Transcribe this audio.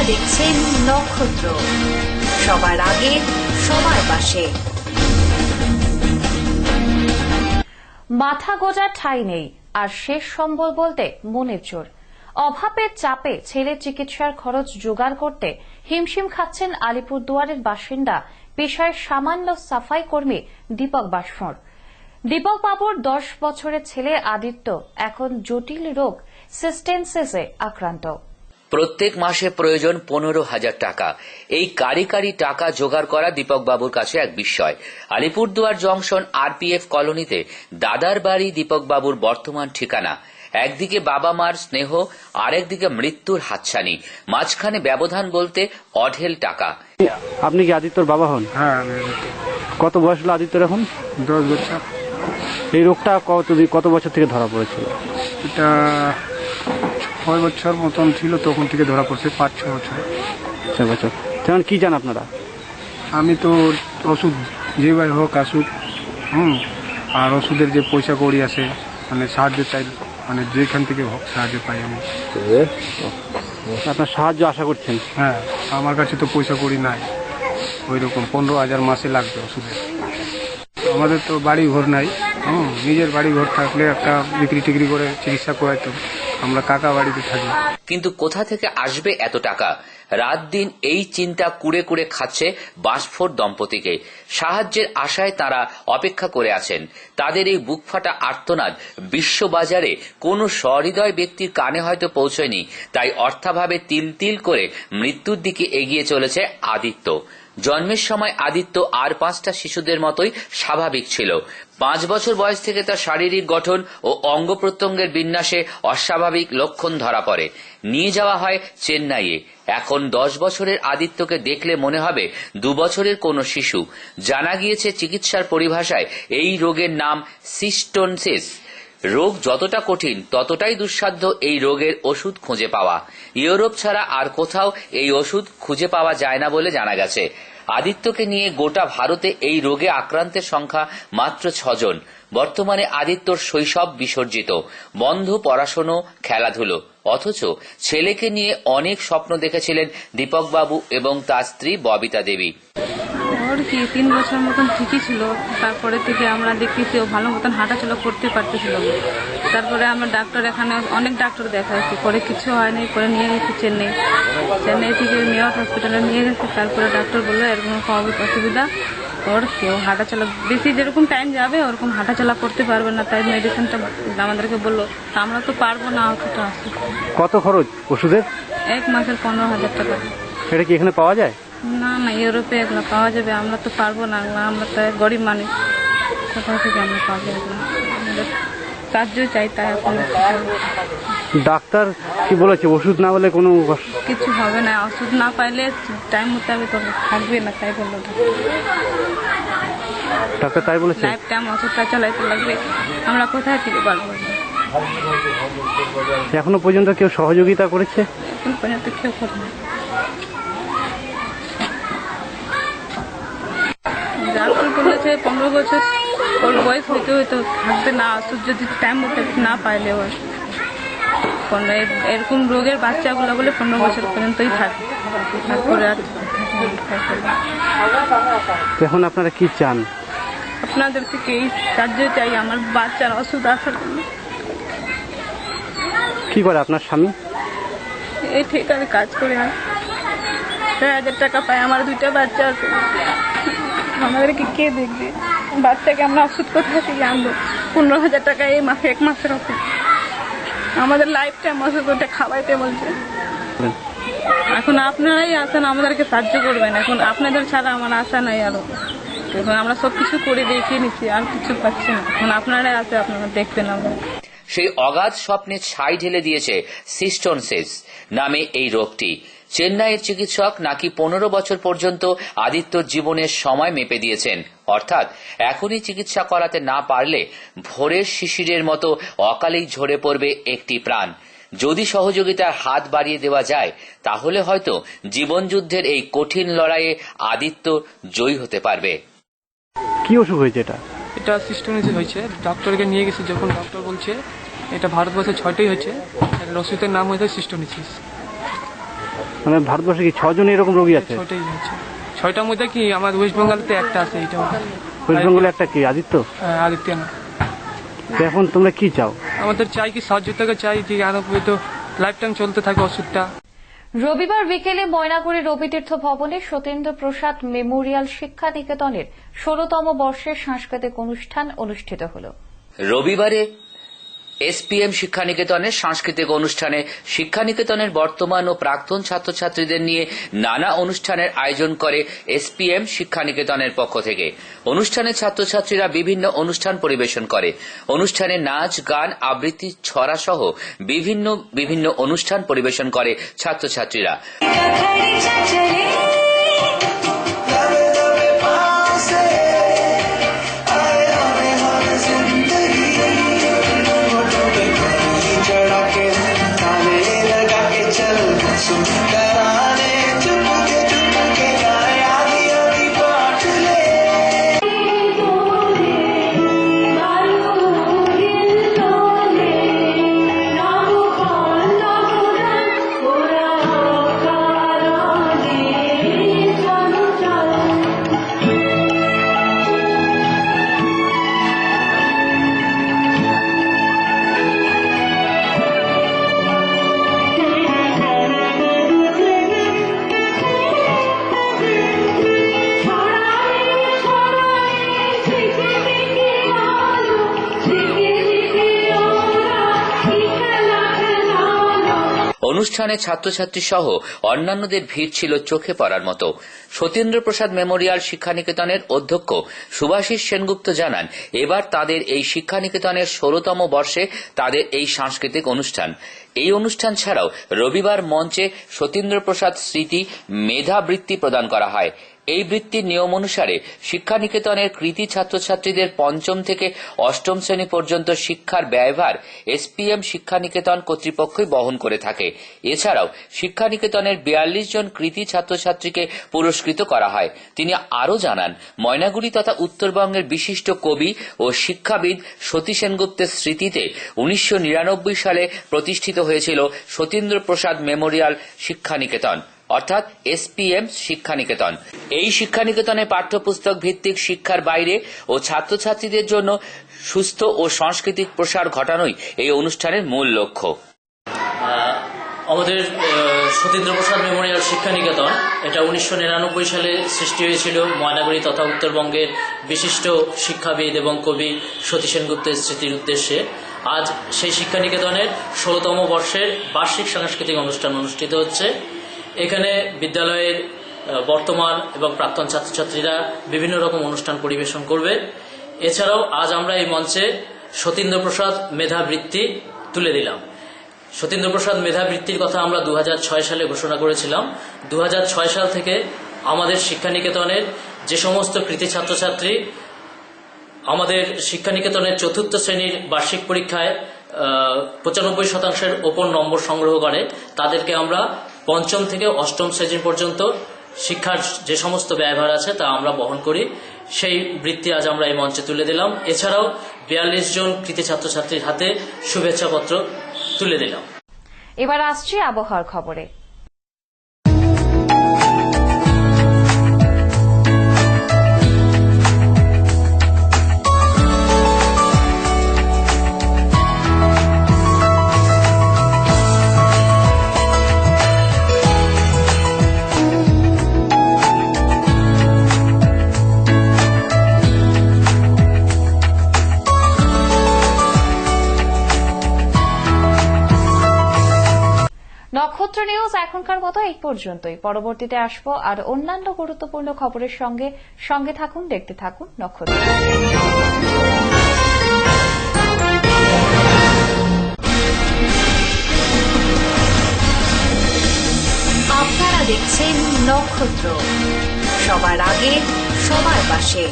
দেখছেন নক্ষত্র, সবার আগে সবার পাশে। মাথা গোজার ঠাঁই নেই, আর শেষ সম্বল বলতে মনের জোর। অভাবের চাপে ছেলের চিকিৎসার খরচ জোগাড় করতে হিমশিম খাচ্ছেন আলিপুরদুয়ারের বাসিন্দা পেশায় সামান্য সাফাই কর্মী দীপক বাসফোঁড়। দীপক বাবুর 10 বছরের ছেলে আদিত্য এখন জটিল রোগ সিস্টেনসিসে আক্রান্ত। প্রত্যেক মাসে প্রয়োজন 15,000 টাকা। এই কারি টাকা জোগাড় করা দীপক বাবুর কাছে এক বিস্ময়। আলিপুরদুয়ার জংশন আরপিএফ কলোনিতে দাদার বাড়ি দীপক বাবুর বর্তমান ঠিকানা। একদিকে বাবা মার স্নেহ, আরেকদিকে মৃত্যুর হাতছানি, মাঝখানে ব্যবধান বলতে অঢেল টাকা। আপনি কি আদিত্যর বাবা হন? হ্যাঁ। কত বয়স হলো আদিত্যর এখন? 10 বছর। এই রোগটা কত বছর থেকে ধরা পড়েছিল? এটা 6 বছর মতন ছিল, তখন থেকে ধরা পড়ছে। 5-6 বছর। 6 বছর। তখন কি জান আপনারা? আমি তো ওষুধ যেভাবে হোক আসুক, আর ওষুধের যে পয়সা কড়ি আছে, মানে সাহায্য চাই, মানে যেখান থেকে হোক সাহায্য পাই আমি। আপনার সাহায্য আশা করছেন? হ্যাঁ, আমার কাছে তো পয়সা কড়ি নাই ওই রকম। 15,000 মাসে লাগবে ওষুধের। আমাদের তো বাড়ি ঘর নাই। নিজের বাড়ি ঘর থাকলে একটা বিক্রি টিক্রি করে চিকিৎসা করাইতো। আমরা কাকা বাড়িতে থাকি। কিন্তু কোথা থেকে আসবে এত টাকা? রাত দিন এই চিন্তা কুড়ে কুড়ে খাচ্ছে বাসফোঁড় দম্পতিকে। সাহায্যের আশায় তারা অপেক্ষা করে আছেন। তাদের এই বুকফাটা আর্তনাদ বিশ্ববাজারে কোনো সহৃদয় ব্যক্তির কানে হয়তো পৌঁছয়নি, তাই অর্থাভাবে তিল তিল করে মৃত্যুর দিকে এগিয়ে চলেছে আদিত্য। জন্মের সময় আদিত্য আর 5টা শিশুদের মতোই স্বাভাবিক ছিল। 5 বছর বয়স থেকে তার শারীরিক গঠন ও অঙ্গ প্রত্যঙ্গের বিন্যাসে অস্বাভাবিক লক্ষণ ধরা পড়ে। নিয়ে যাওয়া হয় চেন্নাইয়ে। এখন 10 বছরের আদিত্যকে দেখলে মনে হবে 2 বছরের কোনো শিশু। জানা গিয়েছে চিকিৎসার পরিভাষায় এই রোগের নাম সিস্টোনসিস। রোগ যতটা কঠিন ততটাই দুঃসাধ্য এই রোগের ওষুধ খুঁজে পাওয়া। ইউরোপ ছাড়া আর কোথাও এই ওষুধ খুঁজে পাওয়া যায় না বলে জানা গেছে। আদিত্যকে নিয়ে গোটা ভারতে এই রোগে আক্রান্তের সংখ্যা মাত্র 6 জন। বর্তমানে আদিত্যর শৈশব বিসর্জিত, বন্ধ পড়াশোনা, খেলাধুলো। অথচ ছেলেকে নিয়ে অনেক স্বপ্ন দেখেছিলেন দীপক বাবু এবং তার স্ত্রী ববিতা দেবী। ওর কি 3 বছর মতন ঠিকই ছিল, তারপরে থেকে আমরা দেখতেছি ও ভালো মতন হাঁটাচলা করতে পারতেছিল। তারপরে আমরা ডাক্তার, এখানে অনেক ডাক্তার দেখাইছি, পরে কিছু হয়নি। পরে নিয়ে গেছি চেন্নাই থেকে মেয়র হসপিটালে নিয়ে গেছে। তারপরে ডাক্তার বললো এরকম অসুবিধা, ওর কেউ হাঁটাচলা বেশি যেরকম টাইম যাবে ওরকম হাঁটাচলা করতে পারবে না, তাই মেডিসিনটা আমাদেরকে বললো। আমরা তো পারবো না অতটা। কত খরচ ওষুধের? 1 মাসের 15,000 টাকা। এটা কি এখানে পাওয়া যায়? না, ইউরোপে এগুলো পাওয়া যাবে, আমরা তো পারবো না। আমরা তো গরিব মানুষ, কোথা থেকে আমরা পাবো? সাহায্য চাই। তাই এখন ডাক্তার কি বলেছে? ওষুধ না হলে কোনো কিছু হবে না, ওষুধ না পাইলে টাইম মোতাবেক থাকবে না, তাই বললো ডাক্তার। তাই বলেছে লাইফ টাইম ওষুধটা চালাইতে লাগবে, আমরা কোথায় থেকে পারবো? এখনো পর্যন্ত কেউ সহযোগিতা করেছে? এখন পর্যন্ত কেউ করবে না। ডাক্তার বলেছে 15 বছর ওর বয়স হইতে হয়তো থাকবে না, ওষুধ যদি টাইম মতো না পাইলে। ওর এরকম রোগের বাচ্চাগুলো বলে 15 বছর পর্যন্তই থাকে, তারপরে আর। এখন আপনারা কি চান? আপনাদের থেকে এই সাহায্য চাই আমার বাচ্চার ওষুধ আসার জন্য। কি করে আপনার স্বামী? এই ঠিকানে কাজ করে 6,000 টাকা পায়। আমার 2টা বাচ্চা আছে, আমাদেরকে কে দেখবে? বাচ্চাকে আমরা ওষুধ কোথা থেকে আনবো? 15,000 টাকা এই মাসে, 1 মাসের ওষুধ। আমাদের লাইফ টাইম ওষুধ ওটা খাওয়াইতে বলছে। এখন আপনারাই আসেন, আমাদেরকে সাহায্য করবেন। এখন আপনাদের ছাড়া আমার আশা নাই আরো। এখন আমরা সবকিছু করে দেখিয়ে নিচ্ছি, আর কিছু পাচ্ছি না। এখন আপনারাই আছে, আপনারা দেখবেন। আমরা সেই অগাধ স্বপ্নে ছাই ঢেলে দিয়েছে সিস্টোনসিস নামে এই রোগটি। চেন্নাইয়ের চিকিৎসক নাকি 15 বছর পর্যন্ত আদিত্যর জীবনের সময় মেপে দিয়েছেন। অর্থাৎ এখনই চিকিৎসা করাতে না পারলে ভোরের শিশিরের মতো অকালেই ঝরে পড়বে একটি প্রাণ। যদি সহযোগিতার হাত বাড়িয়ে দেওয়া যায় তাহলে হয়তো জীবনযুদ্ধের এই কঠিন লড়াইয়ে আদিত্য জয়ী হতে পারবে। কি অসুখ হয়েছে? এটা সিস্টোনিসিস হয়েছে। ডক্টরকে নিয়ে গেছি, যখন ডক্টর বলছে এটা ভারতবর্ষে 6টাই হয়েছে, ওষুধের নাম হয়েছে সিস্টোনিসিস। মানে ভারতবর্ষে কি 6 জন এরকম রোগী আছে? 6টাই হচ্ছে। 6টার মধ্যে কি আমার ওয়েস্ট বেঙ্গলতে একটা আছে, এইটা ওয়েস্ট বেঙ্গলে একটা কি আদিত্য? আদিত্য না। তো এখন তোমরা কি চাও? আমাদের চাই কি সহযোগিতা চাই, যে আরো তো লাইফ টাইম চলতে থাকে ওষুধটা। রবিবার বিকেলে ময়নাগুড়ি রবিতীর্থ ভবনে সতীন্দ্র প্রসাদ মেমোরিয়াল শিক্ষা নিকেতনের 16তম বর্ষের সাংস্কৃতিক অনুষ্ঠান অনুষ্ঠিত হল। রবিবারে এসপিএম শিক্ষানিকেতনের সাংস্কৃতিক অনুষ্ঠানে শিক্ষানিকেতনের বর্তমান ও প্রাক্তন ছাত্রছাত্রীদের নিয়ে নানা অনুষ্ঠানের আয়োজন করে এসপিএম শিক্ষানিকেতনের পক্ষ থেকে। অনুষ্ঠানে ছাত্রছাত্রীরা বিভিন্ন অনুষ্ঠান পরিবেশন করে। অনুষ্ঠানে নাচ, গান, আবৃত্তি, ছড়া সহ বিভিন্ন অনুষ্ঠান পরিবেশন করে ছাত্রছাত্রীরা। অনুষ্ঠানে ছাত্রছাত্রী সহ অন্যান্যদের ভিড় ছিল চোখে পড়ার মতো। সতীন্দ্র প্রসাদ মেমোরিয়াল শিক্ষানিকেতনের অধ্যক্ষ সুভাষিস সেনগুপ্ত জানান, এবার তাদের এই শিক্ষানিকেতনের 16তম বর্ষে তাদের এই সাংস্কৃতিক অনুষ্ঠান। এই অনুষ্ঠান ছাড়াও রবিবার মঞ্চে সতীন্দ্র প্রসাদ স্মৃতি মেধাবৃত্তি প্রদান করা হয়। এই বৃত্তির নিয়ম অনুসারে শিক্ষানিকেতনের কৃতী ছাত্রছাত্রীদের 5ম থেকে 8ম শ্রেণী পর্যন্ত শিক্ষার ব্যয়ভার এসপিএম শিক্ষানিকেতন কর্তৃপক্ষই বহন করে থাকে। এছাড়াও শিক্ষানিকেতনের 42 জন কৃতী ছাত্রছাত্রীকে পুরস্কৃত করা হয়। তিনি আরও জানান, ময়নাগুড়ি তথা উত্তরবঙ্গের বিশিষ্ট কবি ও শিক্ষাবিদ সতী সেনগুপ্তের স্মৃতিতে 1999 সালে প্রতিষ্ঠিত হয়েছিল সতীন্দ্র প্রসাদ মেমোরিয়াল শিক্ষানিকেতন, অর্থাৎ এসপিএম শিক্ষানিকেতন। এই শিক্ষানিকেতনে পাঠ্যপুস্তক ভিত্তিক শিক্ষার বাইরে ও ছাত্রছাত্রীদের জন্য সুস্থ ও সাংস্কৃতিক প্রসার ঘটানোই এই অনুষ্ঠানের মূল লক্ষ্য। আমাদের সতীন্দ্র প্রসাদ মেমোরিয়াল শিক্ষানিকেতন এটা 1999 সালে সৃষ্টি হয়েছিল ময়নাগুড়ি তথা উত্তরবঙ্গের বিশিষ্ট শিক্ষাবিদ এবং কবি সতী সেনগুপ্তের স্মৃতির উদ্দেশ্যে। আজ সেই শিক্ষানিকেতনের 16তম বর্ষের বার্ষিক সাংস্কৃতিক অনুষ্ঠান অনুষ্ঠিত হচ্ছে। এখানে বিদ্যালয়ের বর্তমান এবং প্রাক্তন ছাত্রছাত্রীরা বিভিন্ন রকম অনুষ্ঠান পরিবেশন করবে। এছাড়াও আজ আমরা এই মঞ্চে সতীন্দ্র প্রসাদ মেধাবৃত্তি তুলে দিলাম। সতীন্দ্র প্রসাদ মেধাবৃত্তির কথা আমরা 2006 সালে ঘোষণা করেছিলাম। 2006 সাল থেকে আমাদের শিক্ষানিকেতনের যে সমস্ত কৃতী ছাত্রছাত্রী আমাদের শিক্ষানিকেতনের 4র্থ শ্রেণীর বার্ষিক পরীক্ষায় 95% ওপর নম্বর সংগ্রহ করে, তাদেরকে আমরা 5ম থেকে 8ম শ্রেণী পর্যন্ত শিক্ষার যে সমস্ত ব্যয়ভার আছে তা আমরা বহন করি। সেই বৃত্তি আজ আমরা এই মঞ্চে তুলে দিলাম। এছাড়াও 42 জন কৃতী ছাত্রছাত্রীর হাতে শুভেচ্ছাপত্র তুলে দিলাম। এবার আসছি আবহাওয়ার খবরে। নক্ষত্র নিউজ এখনকার মতো এই পর্যন্তই। পরবর্তীতে আসবো আর অন্যান্য গুরুত্বপূর্ণ খবরের সঙ্গে থাকুন, দেখতে থাকুন নক্ষত্র। আপনারা দেখছেন নক্ষত্র, সবার আগে সবার পাশে।